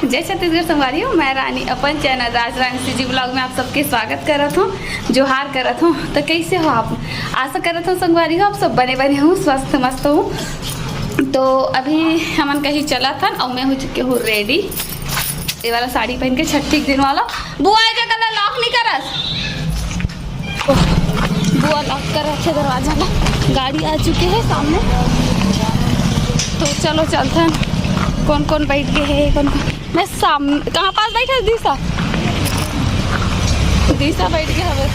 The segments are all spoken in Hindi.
जय छत्तीसगढ़ संगवारी हूँ। मैं रानी अपन चैनल राज रानी सीजी ब्लॉग में आप सबके स्वागत करत हूँ, जोहार करत हूँ। तो कैसे हो आप? आशा करत हूँ संगवारी हो आप सब बने बने हूँ, स्वस्थ मस्त हूँ। तो अभी हमन कहीं चला था और मैं हो चुकी हूँ रेडी। ये वाला साड़ी पहन के छठी दिन वाला बुआ जगह लॉक नहीं करस, बुआ लॉक कर रखे दरवाजा ला। गाड़ी आ चुकी है सामने, तो चलो चलते हैं। कौन कौन बैठ गए है, कौन कौन? मैं सामने कहाँ पास बैठे? दिशा बैठ गया है।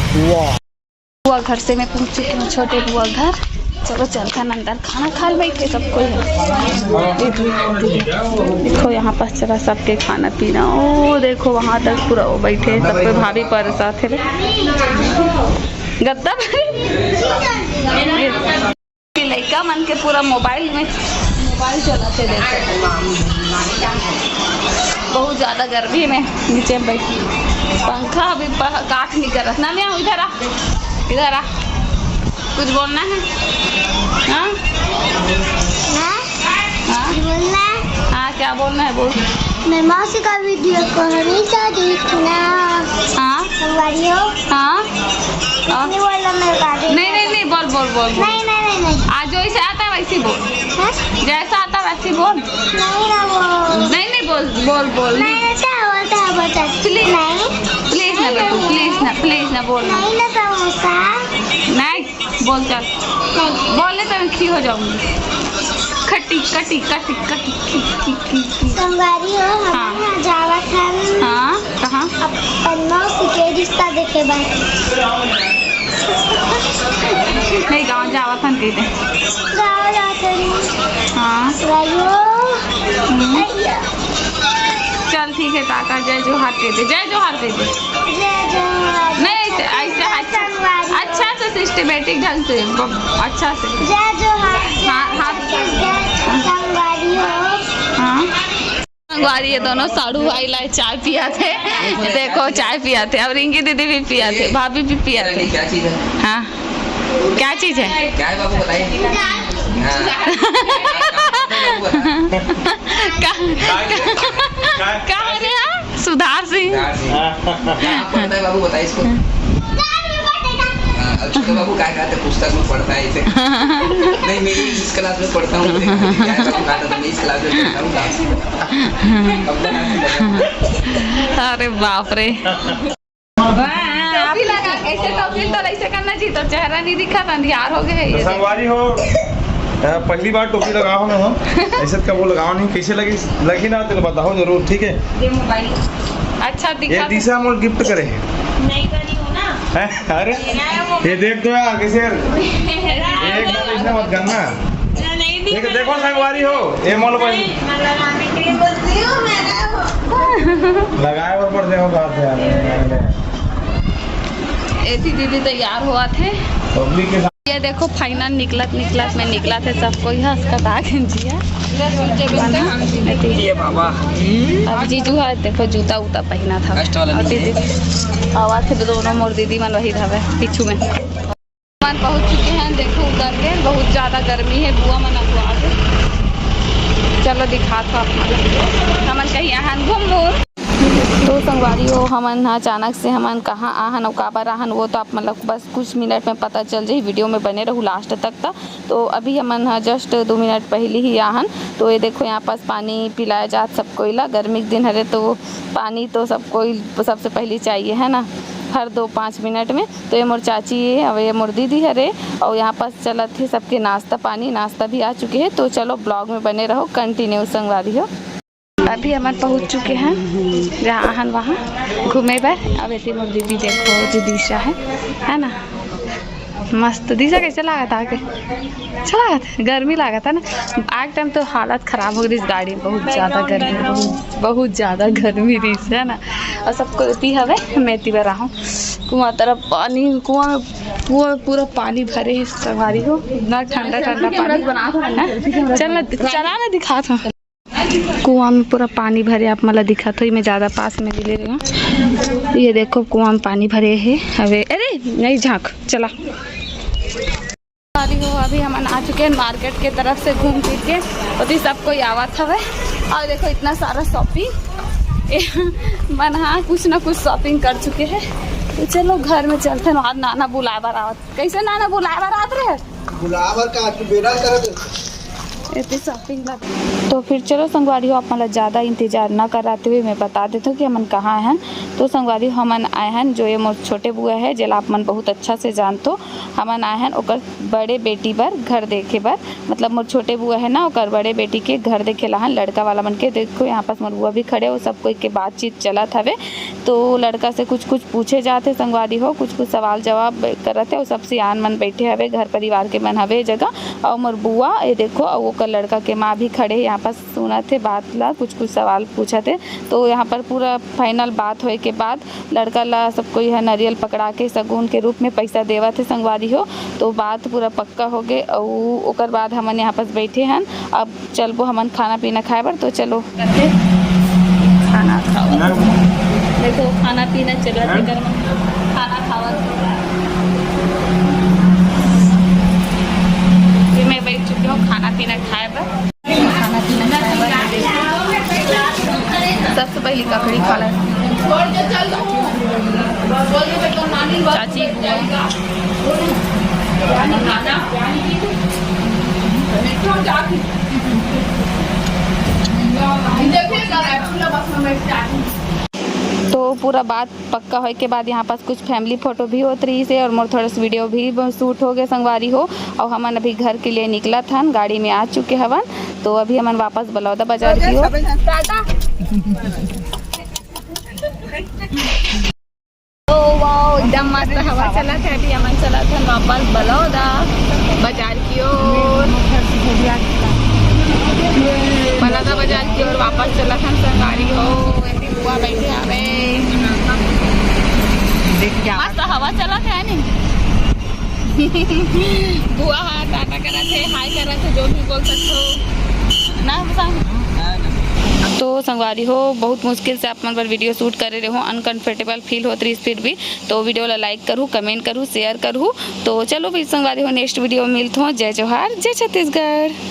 बुआ घर से मैं पहुँच चुकी हूँ, छोटे बुआ घर। चलो चलते हैं अंदर, खाना खा बैठे सब कोई है। देखो यहाँ पास चला सबके खाना पीना। ओ देखो वहाँ तक पूरा वो बैठे सब पे भाभी पर साथ है गद्दा लड़का मन के पूरा मोबाइल चलाते देखो। बहुत ज़्यादा गर्मी में नीचे में बैठी, पंखा अभी काट नहीं कर रहा ना। इधर आ, इधर आ, कुछ बोलना है? हाँ हाँ बोलना है। हाँ क्या बोलना है? बोल। मैं मौसी का वीडियो को हमेशा देखना। हाँ संगवारी हो। हाँ नहीं बोलना मेरे पास। नहीं नहीं नहीं, बोल बोल बोल बोल। नहीं नहीं नहीं नहीं। आज जैसे आता है वैसे बोल। हाँ? जैसा आता है वैसे बोल। नहीं ना बोल। नहीं नहीं बोल बोल बोल। नहीं ना क्या बोलता प्लीज नहीं प्लीज ना बेटू, प्लीज ना बोल। नहीं ना समोसा। नहीं बोल, चल बोलने तो मैं खी हो जाऊंगी। खट्टी कटी कटी कटी संगवारी हो। हाँ। हम जावा खान। हाँ कहाँ? अपन मौसी के रिश्ता देखे बात। नहीं गाँव जावा था कहते। जाओ जाते। हाँ चल ठीक है काका, जय जोहार दे दे, जय जोहार दे दे। नहीं ऐसे अच्छा से सिस्टमेटिक ढंग से, अच्छा से। जय जोहार। हाँ हाथ। संगवारी हो। हाँ संगवारी, ये दोनों साड़ू भाई लाए चाय पिया थे। देखो चाय पिया थे, अब रिंकी दीदी भी पिया थे, भाभी भी पिया थे। क्या चीज है? हाँ क्या चीज है? क्या है बाबू बताइए। कहाँ रे? सुधार सिंह। बाबू बताइए इसको। छोटे बाबू क्या कहते हैं, पुस्तक में पढ़ता है इसे। नहीं मेरी इस क्लास में पढ़ता हूँ। इस क्लास में पढ़ता हूँ। अरे बाप रे, टोपी लगा ऐसे, टोपी तो ऐसे करना चाहिए, तो चेहरा नहीं दिखा था, अंधियार हो गए। तो संगवारी हो, पहली बार टोपी लगाओ ना हो, ऐसे का वो लगाओ नहीं, कैसे लगी ना तो बताओ जरूर, ठीक है? ये मोबाइल अच्छा दिखा। ये दिशा मोल गिफ्ट करे नहीं करी हो ना। अरे ये देख तो यार कैसे एकदम इसने मत करना। देखो संगवारी हो, ये मोल भाई लगाए ऊपर देखो बात यार। ऐसी दीदी तैयार हुआ थे। पब्लिक के ये देखो फाइनल निकलत में निकला थे सबको यहाँ अस्पताल जिया। ये बाबा अब जीजू है देखो जूता उता पहना था, और दीदी आवा थे दोनों मोर दीदी मन वही धावे पीछू में। मन पहुँच चुके हैं, देखो उतर के। बहुत ज़्यादा गर्मी है, बुआ मन अगुआ के। चलो दिखा था हमन कहीं आहन घूम। तो संगवारी हो, हमन अचानक से हमन कहाँ आहन और काबर आहन वो तो आप मतलब बस कुछ मिनट में पता चल जाए। वीडियो में बने रहूँ लास्ट तक था। तो अभी हमन जस्ट 2 मिनट पहले ही आहन। तो ये देखो यहाँ पास पानी पिलाया जात सबको ला। गर्मी के दिन हरे तो पानी तो सबको सबसे पहले चाहिए है ना, हर 2-5 मिनट में। तो ये मोर चाची है, अब ये मोर दीदी हरे, और यहाँ पास चलत थे सबके नाश्ता पानी। नाश्ता भी आ चुके हैं, तो चलो ब्लॉग में बने रहो, कंटिन्यू संगवारी हो। अभी हम पहुँच चुके हैं जहाँ आहन वहाँ घूमे पर। अब ऐसे मोर दीदी देखो जो दिशा है ना, मस्त। दिशा कैसे लगा था आगे? अच्छा लगा था, गर्मी लगा था ना आग टाइम तो हालत ख़राब हो गई इस गाड़ी में। बहुत ज़्यादा गर्मी, बहुत ज़्यादा गर्मी रही है ना। और सबको पी हवे मैं तीवर रहा हूँ कुआं तरफ पानी, कुआं में पूरा पानी भरे है संगवारी हो। इतना ठंडा पानी। चला ना दिखा था, कुआं में पूरा पानी भरे आप मतलब दिखा तो मैं ज़्यादा पास में ले रही हूँ। ये देखो कुआं में पानी भरे है हवे। अरे नहीं झाँक, चला अभी हम आ चुके हैं मार्केट के तरफ से घूम फिर के। अभी सब कोई आवत हवे और देखो इतना सारा शॉपिंग मन हाँ कुछ ना कुछ शॉपिंग कर चुके हैं। तो चलो घर में चलते हैं। आज नाना बुलावा रात कैसे नाना बुलावा रात रहे बुलावर का बेड़ा कर इतनी शॉपिंग तो फिर चलो संगवारी हो आप मतलब ज़्यादा इंतजार ना कराते हुए मैं बता देता हूँ कि हमन कहाँ हैं। तो संगवारी हमन आए हैं जो ये मोर छोटे बुआ है जेला आप मन बहुत अच्छा से जानतो। हमन आए हैं ओकर बड़े बेटी बर घर देखे बर मतलब मोर छोटे बुआ है ना ओकर बड़े बेटी के घर देखे ला लड़का वाला मन के। देखो यहाँ पास मोर बुआ भी खड़े हो सब कोई के बातचीत चलत हवे। तो लड़का से कुछ कुछ पूछे जाते संगवारी हो कुछ कुछ सवाल जवाब करते और सब सियान मन बैठे हवे घर परिवार के मन हवे जगह। और मोर बुआ ये देखो और ओकर लड़का के माँ भी खड़े यहाँ पास सुना थे बात ला कुछ कुछ सवाल पूछा थे। तो यहाँ पर पूरा फाइनल बात होए के बाद लड़का ला सब कोई है नारियल पकड़ा के सगुन के रूप में पैसा देवा थे संगवारी हो। तो बात पूरा पक्का हो गए और ओकर बाद हमन यहाँ पास बैठे हैं। अब चलबो हमन खाना पीना खाए बर। तो चलो खाना खाओ देखो खाना पीना चला थे घर में खाना खावा मैं बैठ चुकी हूँ खाना पीना खाए पर। खाना पीना सबसे पहले ककड़ी खा ला चाची तो पूरा बात पक्का होए के बाद यहाँ पास कुछ फैमिली फ़ोटो भी होत रही से और मोर थोड़ा सा वीडियो भी शूट हो गए संगवारी हो। और हमन अभी घर के लिए निकला था गाड़ी में आ चुके हवन। तो अभी हमन वापस बलौदा बाजार की हो। तो वाओ एकदम मस्त हवा चला था। अभी हमन चला था वापस बलौदा बाजार की ओर बलौदा बाजार की ओर वापस चला था संगवारी हो। बुआ बैठे हवे मस्त हवा चला था नहीं बुआ हाँ टाटा करा थे हाय करा थे जो भी बोल सकते हो ना। तो संगवारी हो बहुत मुश्किल से अपन पर वीडियो शूट करे रहो अनकंफर्टेबल फील होत रही फिर भी। तो वीडियो ला लाइक करूँ कमेंट करूँ शेयर करूँ। तो चलो फिर संगवारी हो नेक्स्ट वीडियो में मिलते हो। जय जोहार जय छत्तीसगढ़।